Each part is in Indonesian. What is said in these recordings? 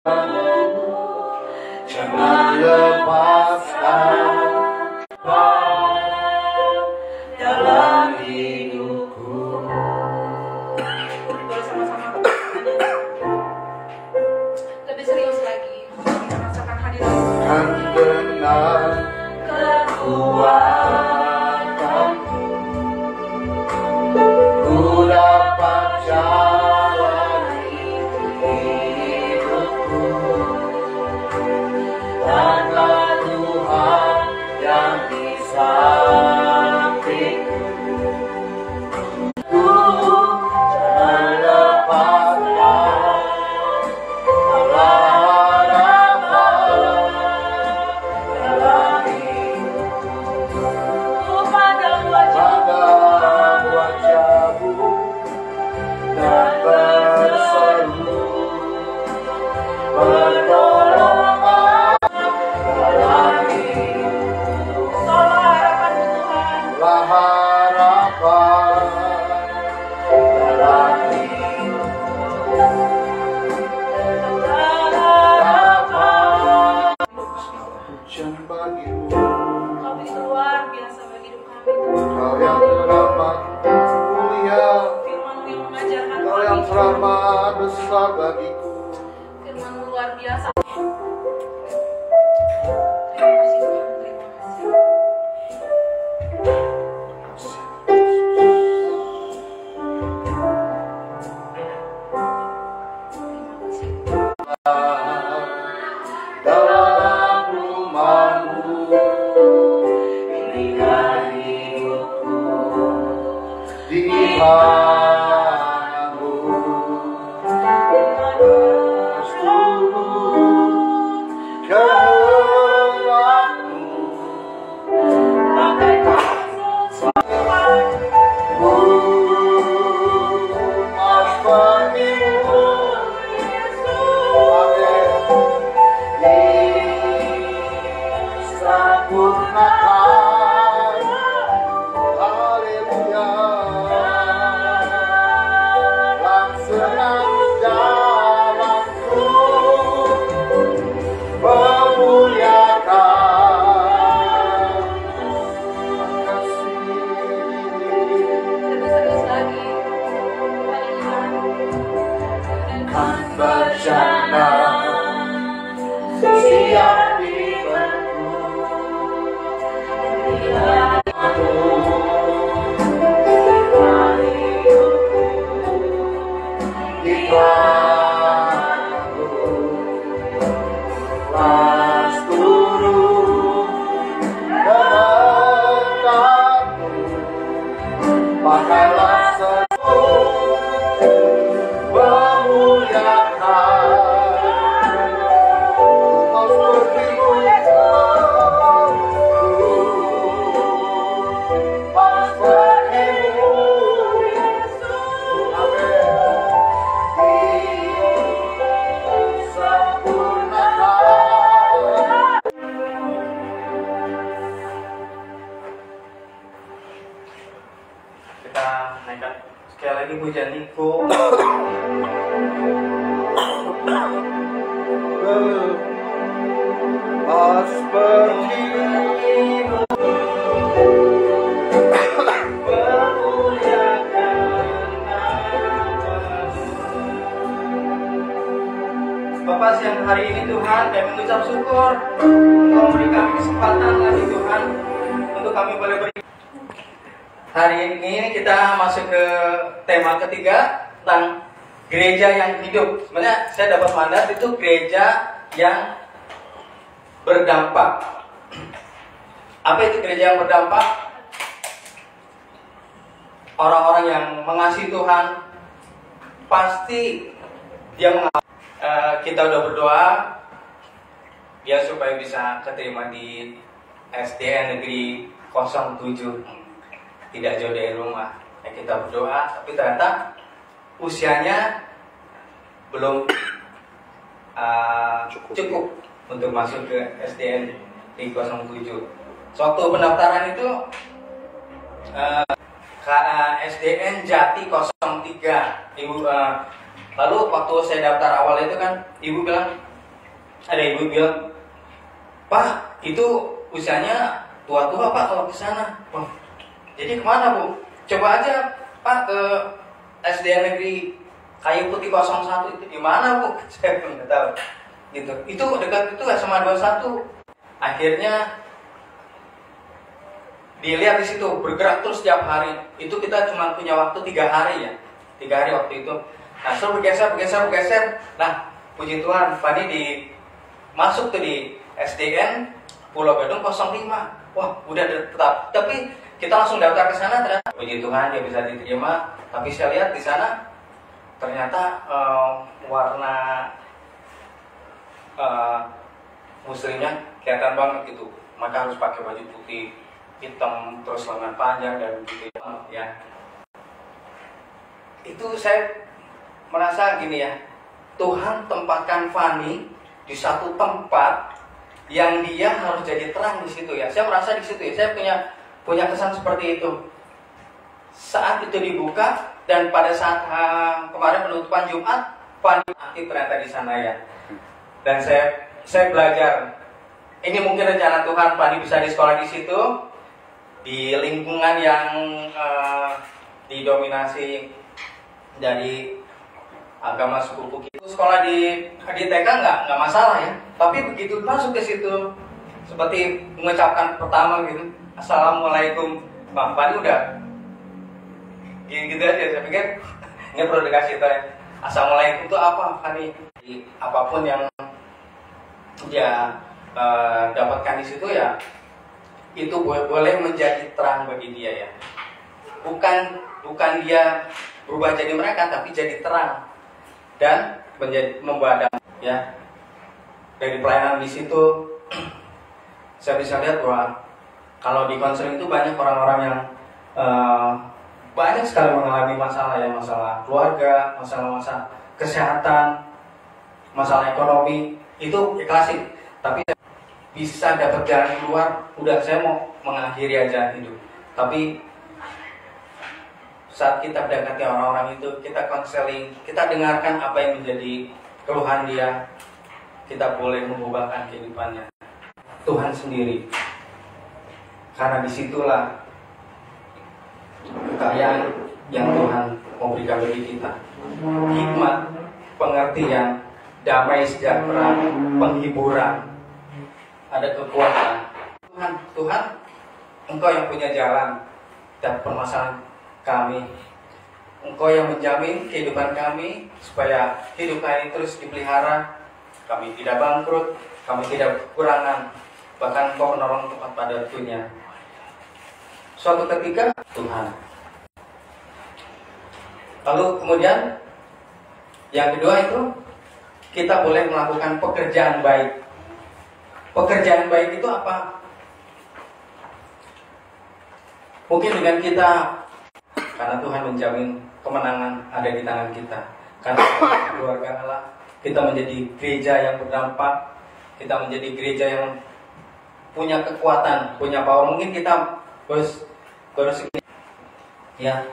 Jangan lepaskan dalam hidupku. Boleh sama-sama lebih serius lagi, merasakan hadirat Kan benar kekuatanmu, ku dapat jalani hidupku tanpa Tuhan yang di sampingku. Jangan lepaskan harapan dalam hidupku. pada wajahmu dan berseru pertolongan dalam hidupku. Solah harapan Tuhan, Harapan dalam hidupku. harapan. Hujan bagimu, Kau begitu luar biasa bagi hidup kami. Kau yang teramat mulia, Firman-Mu yang mengajarkan Kau yang kami. teramat besar bagiku. Firman-Mu luar biasa. Terima kasih Tuhan, terima kasih. Terima kasih. Dalam rumahmu, inilah hidupku. Di halamu, seluruh kehendakmu. Mas pergimu, sempurnakan, haleluya. Laksanakan jalanku, memuliakan kasih. Lebih serius lagi. Kan berjalan siap pakailah kita naikkan sekali lagi pujianku. Mas pergimu, Bapak, siang hari ini Tuhan kami mengucap syukur Engkau memberi kami kesempatan lagi Tuhan untuk kami boleh hari ini kita masuk ke tema ketiga tentang gereja yang hidup. Sebenarnya saya dapat mandat itu gereja yang berdampak. Apa itu gereja yang berdampak? Orang-orang yang mengasihi Tuhan pasti dia kita udah berdoa dia supaya bisa keterima di SDN Negeri 07, tidak jauh dari rumah. Kita berdoa, tapi ternyata usianya belum cukup untuk masuk ke SDN di 07. Suatu pendaftaran itu SDN Jati 03. Ibu lalu waktu saya daftar awal itu kan ibu bilang ada ibu bilang, Pak, itu usianya tua-tua Pak kalau ke sana. Wah, jadi kemana Bu? Coba aja Pak ke SDN Negeri Kayu Putih 01 itu di mana Bu? Saya belum tahu. Gitu. Itu dekat itu SMA 21. Akhirnya dilihat di situ bergerak terus setiap hari. Itu kita cuma punya waktu 3 hari ya. 3 hari waktu itu. Nah, so bergeser. Nah, puji Tuhan, Fani masuk tuh di SDN Pulau Gadung 05. Wah, udah tetap. Tapi kita langsung daftar ke sana, ternyata puji Tuhan dia bisa diterima. Tapi saya lihat di sana ternyata warna muslimnya kelihatan banget gitu. Maka harus pakai baju putih, hitam, terus lengan panjang dan gitu ya. Itu saya merasa gini ya, Tuhan tempatkan Fani di satu tempat yang dia harus jadi terang di situ ya. Saya merasa di situ ya, saya punya kesan seperti itu. Saat itu dibuka dan pada saat kemarin penutupan Jumat, Fani aktif ternyata di sana ya. Dan saya belajar. Ini mungkin rencana Tuhan, Fani bisa di sekolah di situ, di lingkungan yang didominasi dari agama suku kita. Sekolah di TK nggak masalah ya, tapi begitu masuk ke situ seperti mengucapkan pertama gitu, Assalamualaikum, Bang Fani udah gitu aja. Saya pikir ini perlu dikasih tahu ya, Assalamualaikum itu apa Fani? Apapun yang dia dapatkan di situ ya, itu boleh menjadi terang bagi dia ya. Bukan dia berubah jadi mereka, tapi jadi terang dan membawa damai ya. Dari pelayanan di situ saya bisa lihat bahwa kalau di konseling itu banyak orang-orang yang banyak sekali mengalami masalah ya, masalah keluarga, masalah kesehatan, masalah ekonomi, itu klasik. Tapi bisa dapat jalan keluar, udah saya mau mengakhiri aja hidup. Tapi saat kita mendekati orang-orang itu, kita konseling, kita dengarkan apa yang menjadi keluhan dia, kita boleh mengubahkan kehidupannya. Tuhan sendiri, karena disitulah kekayaan yang Tuhan mau berikan bagi kita. Hikmat, pengertian, damai sejahtera, penghiburan, ada kekuatan. Tuhan, Engkau yang punya jalan dan permasalahan kami. Engkau yang menjamin kehidupan kami supaya hidup kami terus dipelihara. Kami tidak bangkrut, kami tidak kekurangan, bahkan Engkau menolong tepat pada waktunya. Suatu ketika Tuhan. Lalu kemudian yang kedua itu kita boleh melakukan pekerjaan baik. Pekerjaan baik itu apa? Mungkin dengan kita, karena Tuhan menjamin kemenangan ada di tangan kita. Karena keluarga Allah, kita menjadi gereja yang berdampak, kita menjadi gereja yang punya kekuatan, punya power. Mungkin kita baru segini ya.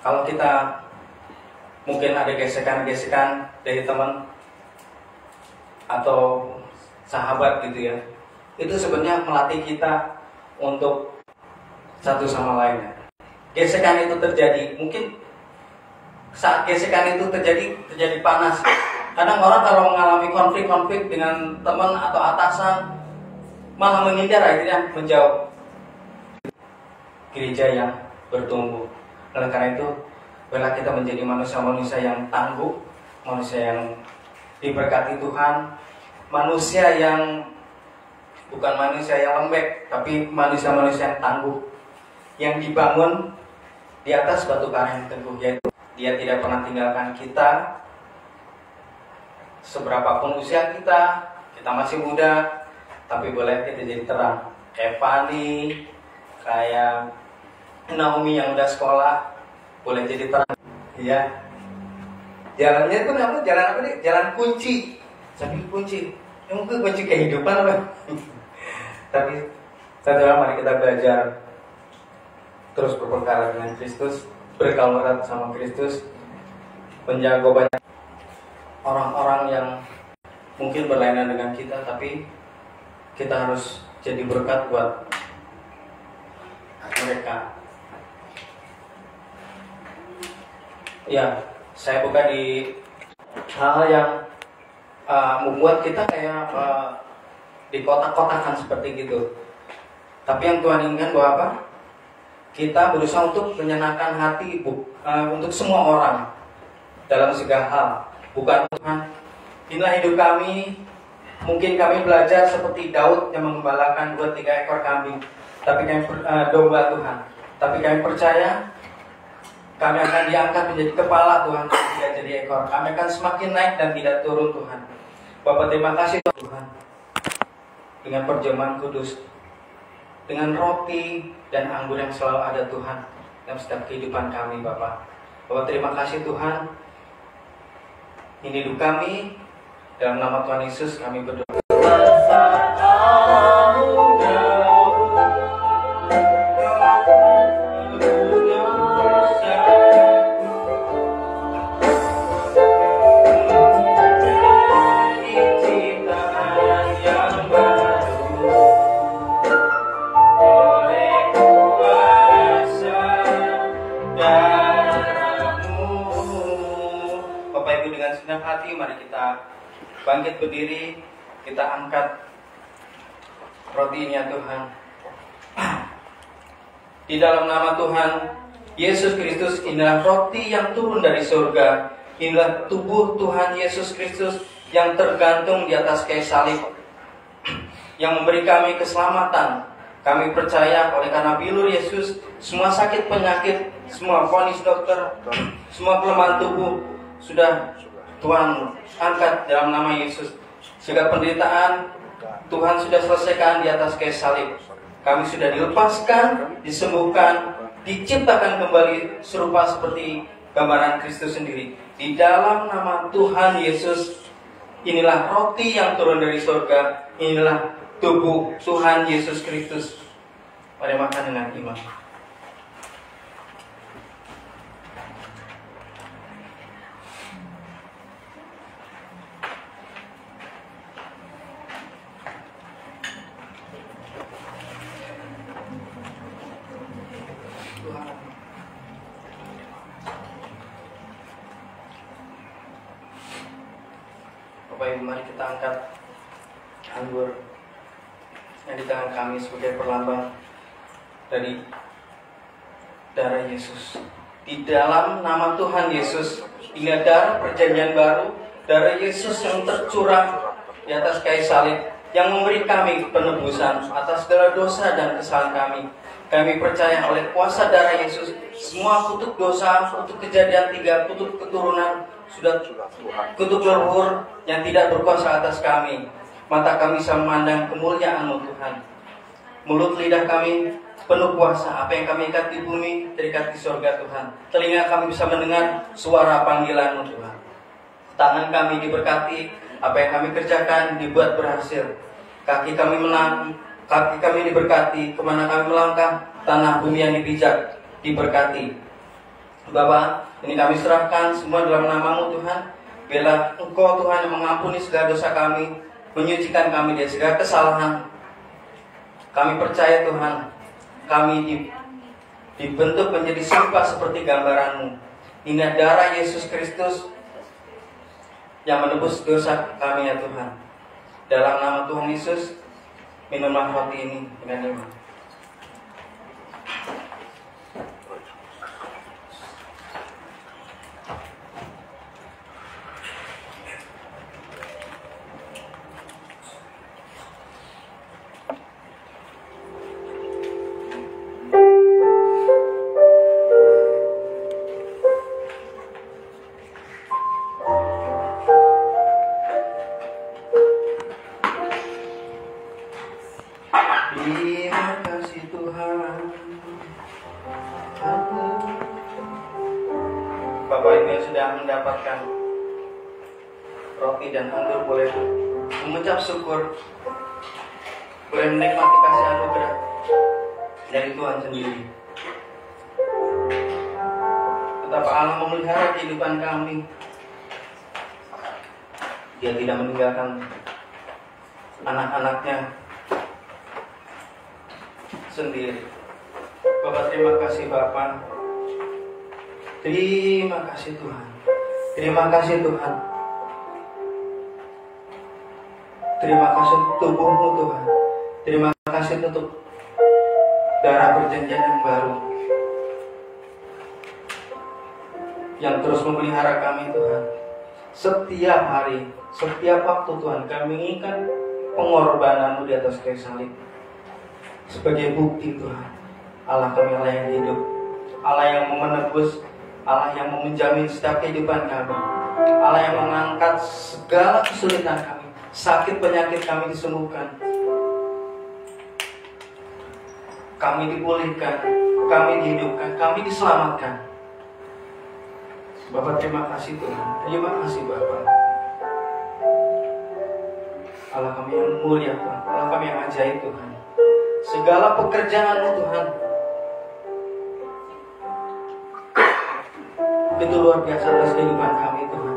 Kalau kita mungkin ada gesekan-gesekan dari teman atau sahabat gitu ya, itu sebenarnya melatih kita untuk satu sama lain. Gesekan itu terjadi, mungkin saat gesekan itu terjadi panas. Kadang orang kalau mengalami konflik dengan teman atau atasan malah menghindar, akhirnya menjauh. Gereja yang bertumbuh. Oleh karena itu, bila kita menjadi manusia-manusia yang tangguh, manusia yang diberkati Tuhan, manusia yang bukan manusia yang lembek, tapi manusia-manusia yang tangguh, yang dibangun di atas batu karang yang teguh, yaitu Dia tidak pernah tinggalkan kita. Seberapapun usia kita masih muda, tapi boleh kita jadi terang. Kayak Fani, kayak Naomi yang udah sekolah, boleh jadi terang. Ya, jalannya itu namanya jalan apa nih? Jalan kunci. Tapi kunci, mungkin kunci kehidupan apa? Tapi satu hal, mari kita belajar terus berperkara dengan Kristus, bergaul erat sama Kristus, menjaga banyak orang-orang yang mungkin berlainan dengan kita, tapi kita harus jadi berkat buat mereka. Ya, saya buka di hal yang membuat kita kayak di kotak-kotakan seperti gitu. Tapi yang Tuhan inginkan bahwa apa? Kita berusaha untuk menyenangkan hati untuk semua orang dalam segala hal. Bukan Tuhan, inilah hidup kami. Mungkin kami belajar seperti Daud yang mengembalakan 2-3 ekor kambing, tapi kami domba Tuhan. Tapi kami percaya kami akan diangkat menjadi kepala Tuhan, tidak jadi ekor. Kami akan semakin naik dan tidak turun Tuhan. Bapak terima kasih Tuhan, dengan perjamuan kudus, dengan roti dan anggur yang selalu ada Tuhan dalam setiap kehidupan kami Bapak. Bapak terima kasih Tuhan. Ini hidup kami, dalam nama Tuhan Yesus kami berdoa. Mari kita bangkit berdiri, kita angkat rotinya Tuhan. Di dalam nama Tuhan Yesus Kristus, inilah roti yang turun dari surga. Inilah tubuh Tuhan Yesus Kristus yang tergantung di atas kayu salib, yang memberi kami keselamatan. Kami percaya oleh karena bilur Yesus, semua sakit penyakit, semua vonis dokter, semua kelemahan tubuh sudah Tuhan angkat dalam nama Yesus. Segala penderitaan Tuhan sudah selesaikan di atas kayu salib. Kami sudah dilepaskan, disembuhkan, diciptakan kembali serupa seperti gambaran Kristus sendiri. Di dalam nama Tuhan Yesus, inilah roti yang turun dari surga. Inilah tubuh Tuhan Yesus Kristus. Mari makan dengan iman. Bapak Ibu, mari kita angkat anggur yang di tangan kami sebagai perlambang dari darah Yesus. Di dalam nama Tuhan Yesus, ini darah perjanjian baru, darah Yesus yang tercurah di atas kayu salib, yang memberi kami penebusan atas segala dosa dan kesalahan kami. Kami percaya oleh kuasa darah Yesus, semua kutuk dosa, kutuk kejadian 3, kutuk keturunan, sudah kutuk leluhur yang tidak berkuasa atas kami. Mata kami bisa memandang kemuliaan-Mu Tuhan. Mulut lidah kami penuh kuasa. Apa yang kami ikat di bumi terikat di surga Tuhan. Telinga kami bisa mendengar suara panggilan-Mu Tuhan. Tangan kami diberkati. Apa yang kami kerjakan dibuat berhasil. Kaki kami diberkati. Kemana kami melangkah, tanah bumi yang dipijak diberkati. Bapa, ini kami serahkan semua dalam nama-Mu Tuhan. Biarlah Engkau Tuhan yang mengampuni segala dosa kami, menyucikan kami dari segala kesalahan. Kami percaya Tuhan, kami dibentuk menjadi serupa seperti gambaran-Mu. Ini darah Yesus Kristus yang menebus dosa kami ya Tuhan. Dalam nama Tuhan Yesus, minumlah roti ini dengan iman. Terima kasih Tuhan. Bapak Ibu yang sudah mendapatkan roti dan anggur boleh mengucap syukur, boleh menikmati kasih anugerah dari Tuhan sendiri. Betapa Allah memelihara kehidupan kami. Dia tidak meninggalkan anak-anaknya sendiri. Bapak, terima kasih Bapak. Terima kasih Tuhan. Terima kasih Tuhan. Terima kasih untuk tubuhmu Tuhan. Terima kasih untuk darah perjanjian yang baru yang terus memelihara kami Tuhan. Setiap hari, setiap waktu Tuhan, kami mengingat pengorbananmu di atas kayu salib sebagai bukti Tuhan. Allah kami Allah yang hidup, Allah yang mau menebus, Allah yang mau menjamin setiap kehidupan kami, Allah yang mengangkat segala kesulitan kami, sakit penyakit kami disembuhkan, kami dipulihkan, kami dihidupkan, kami diselamatkan. Bapak, terima kasih Tuhan. Terima kasih Bapak. Allah kami yang mulia Tuhan, Allah kami yang ajaib Tuhan. Segala pekerjaan-Mu Tuhan itu luar biasa atas kehidupan kami Tuhan.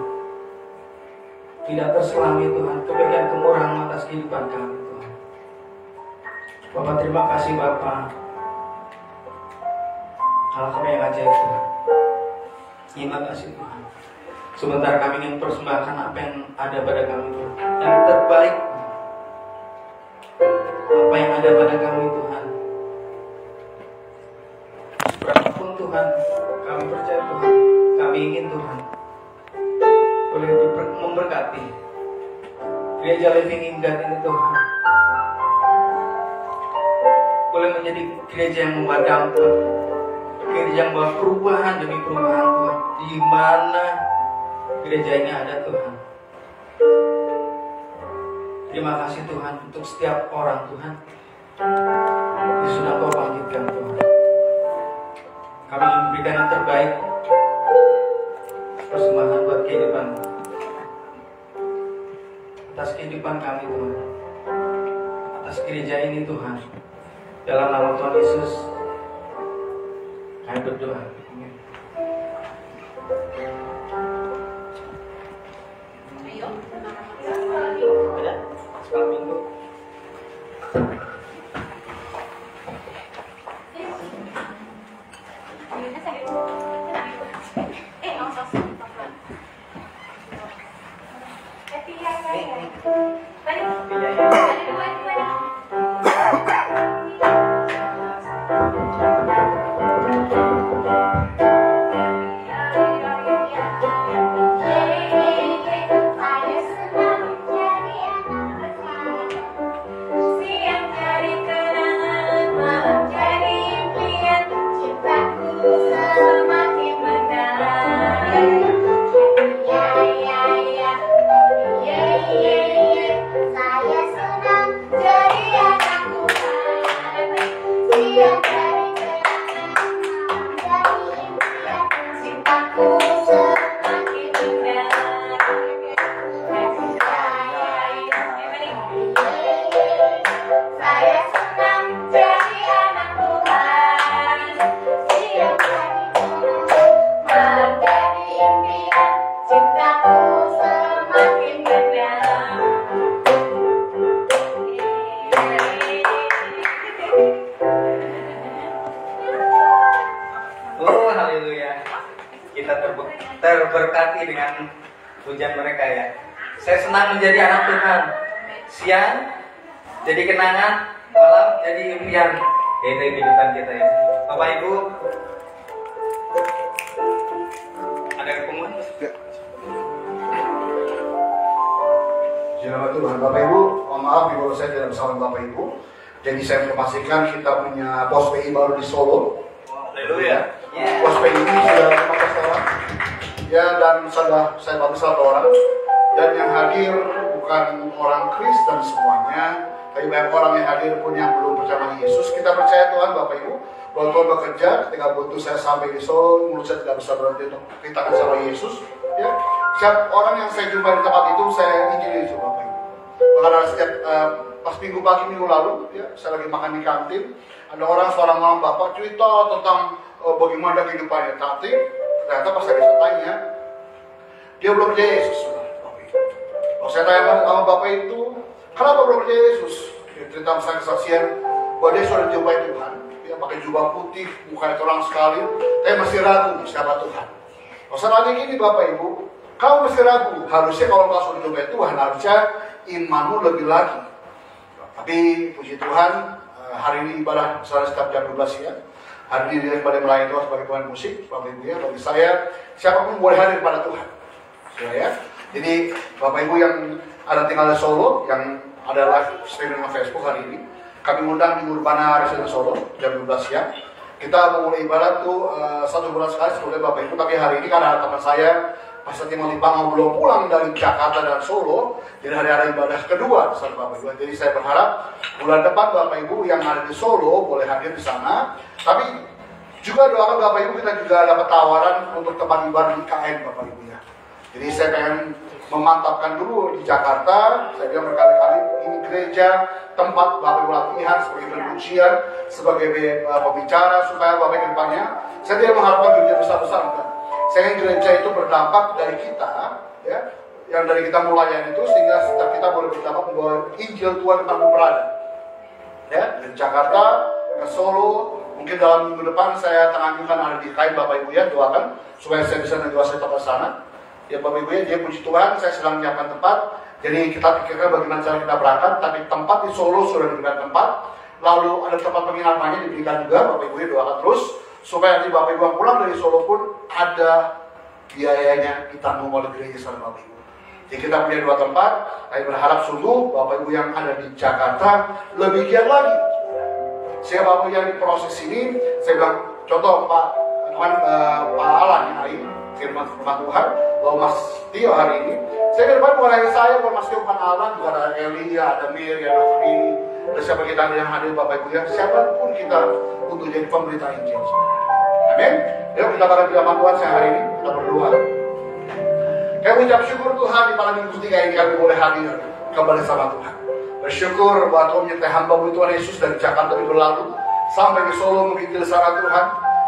Tidak terselami Tuhan, kebaikan kemurahan atas kehidupan kami Tuhan. Bapak, terima kasih Bapak. Allah kami yang ajaib Tuhan. Terima kasih Tuhan. Sebentar kami ingin persembahkan apa yang ada pada kami Tuhan, yang terbaik, apa yang ada pada kami Tuhan. Berapapun Tuhan, kami percaya Tuhan, kami ingin Tuhan boleh memberkati gereja Living in God ini Tuhan, boleh menjadi gereja yang membawa dampak, gereja yang membawa perubahan demi perubahan Tuhan. Di mana gereja ini ada Tuhan. Terima kasih Tuhan untuk setiap orang Tuhan yang sudah Kau bangkitkan Tuhan. Kami ingin memberikan yang terbaik, persembahan buat kehidupan, atas kehidupan kami Tuhan, atas gereja ini Tuhan. Dalam nama Tuhan Yesus kami berdoa. Amin. Ayo, Ada? Sekolah minggu. Terberkati dengan pujian mereka ya. Saya senang menjadi anak Tuhan. Siang jadi kenangan, malam jadi impian. Itu kehidupan kita ya. Bapak Ibu, ada pengumuman? Selamat Tuhan, Bapak Ibu. Mohon maaf kalau saya tidak bersama Bapak Ibu. Jadi saya informasikan kita punya pos PI baru di Solo. Haleluya. Pos PI ini sudah 15 orang. Ya, dan saya baru 1 orang. Dan yang hadir bukan orang Kristen semuanya, tapi banyak orang yang hadir pun yang belum percaya sama Yesus. Kita percaya Tuhan, Bapak Ibu, bahwa Tuhan bekerja. Ketika butuh saya sampai di Solo, mulut saya tidak bisa berhenti untuk ceritakan sama Yesus. Ya, setiap orang yang saya jumpa di tempat itu saya injili itu, Bapak Ibu. Bahkan ada setiap pas minggu pagi minggu lalu, ya, saya lagi makan di kantin, ada seorang orang bapak cerita tentang bagaimana kehidupannya. Tapi ternyata pas saya tanya, dia belum percaya Yesus. Kalau saya tanya sama Bapak itu, kenapa belum percaya Yesus? Dia cerita misalnya kesaksian bahwa dia sudah dijumpai Tuhan. Dia pakai jubah putih, mukanya terang sekali, tapi masih ragu siapa Tuhan. Kalau saya tanya gini Bapak Ibu, kamu masih ragu. Harusnya kalau kau sudah dijumpai Tuhan, harusnya imanmu lebih lagi. Tapi puji Tuhan, hari ini ibadah misalnya setiap jam 12 siang. Hari ini dia kembali melayani Tuhan sebagai pemain musik, Bapak Ibu ya. Bagi saya, siapapun boleh hadir pada Tuhan. Ya. Jadi Bapak Ibu yang ada tinggal di Solo, yang ada live streaming di Facebook hari ini, kami undang di Urbana Residence Solo jam 12 siang. Kita mau mulai ibadah tuh 1 bulan sekali sebelumnya Bapak Ibu. Tapi hari ini karena teman saya Pastor Timothy Pangau belum pulang dari Jakarta dan Solo, jadi hari ibadah kedua bersama Bapak Ibu. Jadi saya berharap bulan depan Bapak Ibu yang ada di Solo boleh hadir di sana. Tapi juga doakan Bapak Ibu, kita juga dapat tawaran untuk tempat ibadah di KN Bapak Ibu ya. Jadi saya pengen memantapkan dulu di Jakarta. Saya bilang berkali-kali ini gereja tempat Bapak Ibu latihan sebagai pengujian, sebagai pembicara supaya Bapak Ibu depannya. Saya tidak mengharapkan gereja besar-besar bukan. Saya ingin gereja itu berdampak dari kita ya, yang dari kita melayani itu sehingga setiap kita boleh berdampak membawa Injil Tuhan tempat berada. Ya, dari Jakarta ke Solo, mungkin dalam minggu depan saya tenangkan ada di KM Bapak Ibu ya, doakan supaya saya bisa negosiasi tempat sana. Ya Bapak Ibu ya, dia puji Tuhan, saya sedang menyiapkan tempat. Jadi kita pikirkan bagaimana cara kita berangkat, tapi tempat di Solo sudah diberikan tempat. Lalu ada tempat penginapannya diberikan juga, Bapak Ibu ya doakan terus. Supaya nanti Bapak Ibu yang pulang dari Solo pun ada biayanya ditanggung oleh gereja sana Bapak Ibu. Jadi kita punya 2 tempat, saya berharap sungguh Bapak Ibu yang ada di Jakarta lebih giat lagi. Saya Bapak Ibu yang di proses ini, saya bilang, contoh Pak Alan yang lain, firman Tuhan, bahwa Mas Tio hari ini, saya ke depan bukan hanya saya, bukan Mas Tio, bukan Alan, juga ada Elia, ada Mary, ada Fini, ada siapa kita yang hadir Bapak Ibu ya, siapapun kita untuk jadi pemberita Injil. Amin. Yuk kita bakal firman Tuhan saya hari ini, kita berdoa. Kami ucap syukur Tuhan di malam minggu 3 ini kami boleh hadir kembali sama Tuhan. Bersyukur bahwa Tuhan menyertai hamba-Mu Tuhan Yesus dari Jakarta minggu lalu sampai ke Solo menginjil sana Tuhan.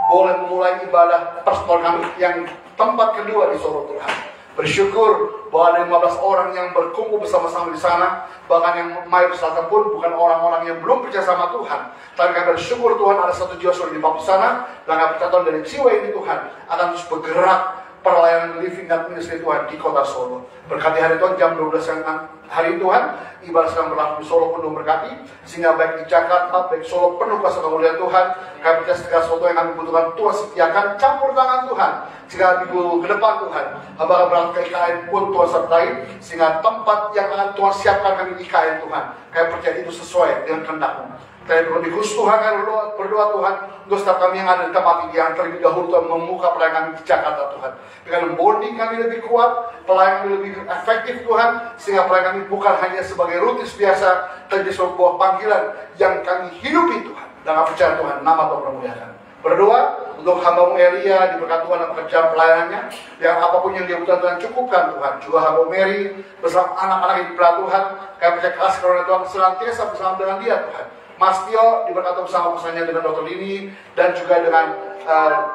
Boleh memulai ibadah personal kami yang tempat kedua di Solo Tuhan. Bersyukur bahwa ada 15 orang yang berkumpul bersama-sama di sana. Bahkan yang mayoritas pun bukan orang-orang yang belum percaya sama Tuhan. Tapi kami bersyukur Tuhan ada 1 jiwa sudah dibawa di sana. Dan kami percaya Tuhan dari jiwa ini Tuhan akan terus bergerak pelayanan living dan ministry Tuhan di kota Solo. Berkati hari Tuhan jam 12 siang hari Tuhan, ibadah sedang berlangsung di Solo penuh berkati, sehingga baik di Jakarta, baik Solo penuh kuasa kemuliaan Tuhan. Kami percaya segala sesuatu yang kami butuhkan Tuhan sediakan, campur tangan Tuhan. Sehingga minggu ke depan Tuhan, hamba berangkat ke IKN pun Tuhan sertai, sehingga tempat yang akan Tuhan siapkan kami di IKN Tuhan, kami percaya itu sesuai dengan kehendak-Mu. Kami lebih khusus Tuhan, kami berdoa Tuhan untuk setiap kami yang ada di tempat ini yang terlebih dahulu Tuhan membuka pelayanan kami di Jakarta Tuhan. Dengan bonding kami lebih kuat, pelayanan kami lebih efektif Tuhan, sehingga pelayanan kami bukan hanya sebagai rutin biasa, tapi sebuah panggilan yang kami hidupi Tuhan. Dan kami percaya Tuhan, nama Tuhan bermuliakan. Berdoa untuk hamba-Mu Elia, diberkati Tuhan dalam pekerjaan pelayanannya, yang apapun yang dia butuhkan Tuhan cukupkan Tuhan. Juga hamba Mary bersama anak-anak yang dipercaya Tuhan, kami percaya kasih karunia Tuhan senantiasa bersama dengan dia Tuhan. Mas Tio diberkati bersama pasangannya dengan Dr. Lini dan juga dengan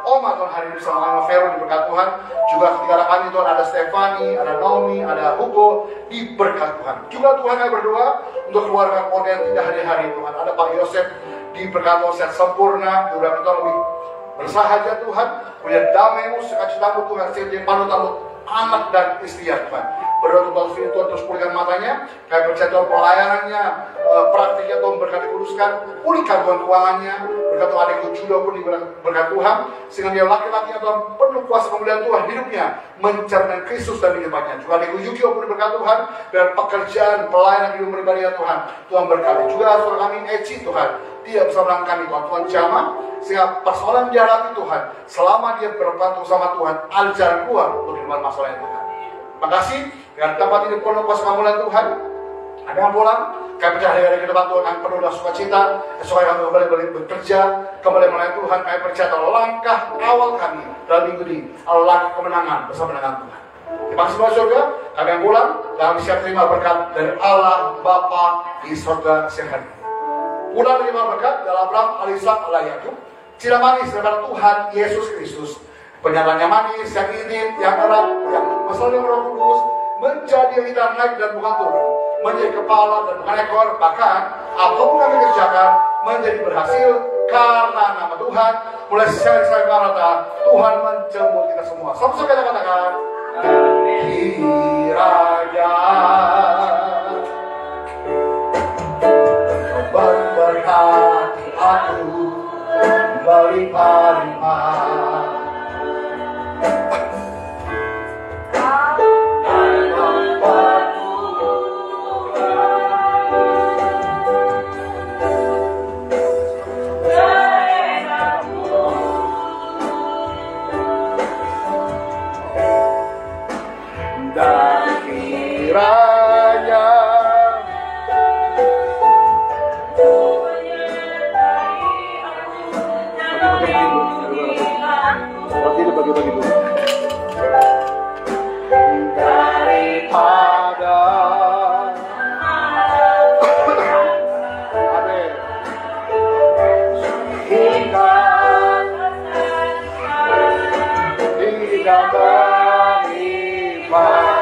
Oma Tuhan hari ini bersama Mama Vero diberkati Tuhan. Juga ketika rekan Tuhan ada Stefani, ada Naomi, ada Hugo diberkati Tuhan. Juga Tuhan kami berdoa untuk keluarga yang tidak hadir hari Tuhan. Ada Pak Yosef diberkati Tuhan sehat sempurna, diberkati Tuhan lebih bersahaja Tuhan, punya damai-Mu, sukacita-Mu Tuhan, sehingga panutan anak dan istri ya Tuhan. Berdoa untuk Tuhan terus pulihkan matanya, kami percaya Tuhan pelayanannya, praktiknya Tuhan berkati kuduskan, pulihkan Tuhan keuangannya, berkat Tuhan adikku juga pun berkat Tuhan, sehingga dia laki-laki Tuhan penuh kuasa kemuliaan Tuhan hidupnya, mencerminkan Kristus dan kehidupannya. Juga adikku juga pun berkat Tuhan, dan pekerjaan pelayanan hidup pribadi ya Tuhan, Tuhan berkati. Juga saudara kami Eci Tuhan, dia bersama dengan kami Tuhan jamah, sehingga persoalan dia hadapi Tuhan, selama dia berbantu sama Tuhan, ada jalan keluar untuk kehidupan masalahnya Tuhan. Terima kasih. Dengan tempat ini penuh kuasa kemuliaan Tuhan. Ada yang pulang, kami percaya hari-hari ke depan Tuhan kami penuh dengan sukacita. Esok kami kembali bekerja, kembali melayani Tuhan. Kami percaya langkah awal kami dalam minggu ini adalah langkah kemenangan bersama dengan Tuhan. Terima kasih Tuhan surga. Kami yang pulang dan kami siap terima berkat dari Allah Bapa di surga sehat. Pulang terima berkat dalam Abraham, Alisa, Allah Yakub. Cinta manis daripada Tuhan Yesus Kristus. Penyataan yang manis, yang intim, yang erat, yang mesra dengan Roh Kudus, menjadi lidah naik dan bukan turun, menjadi kepala dan bukan ekor, bahkan apapun kami kerjakan menjadi berhasil karena nama Tuhan. Mulai saya kata Tuhan menjemput kita semua. Sama-sama kita katakan, kiranya memberkati aku berlimpah-limpah. Dan kiranya bagi-bagi dulu daripada amin hingga tidak berlimpah.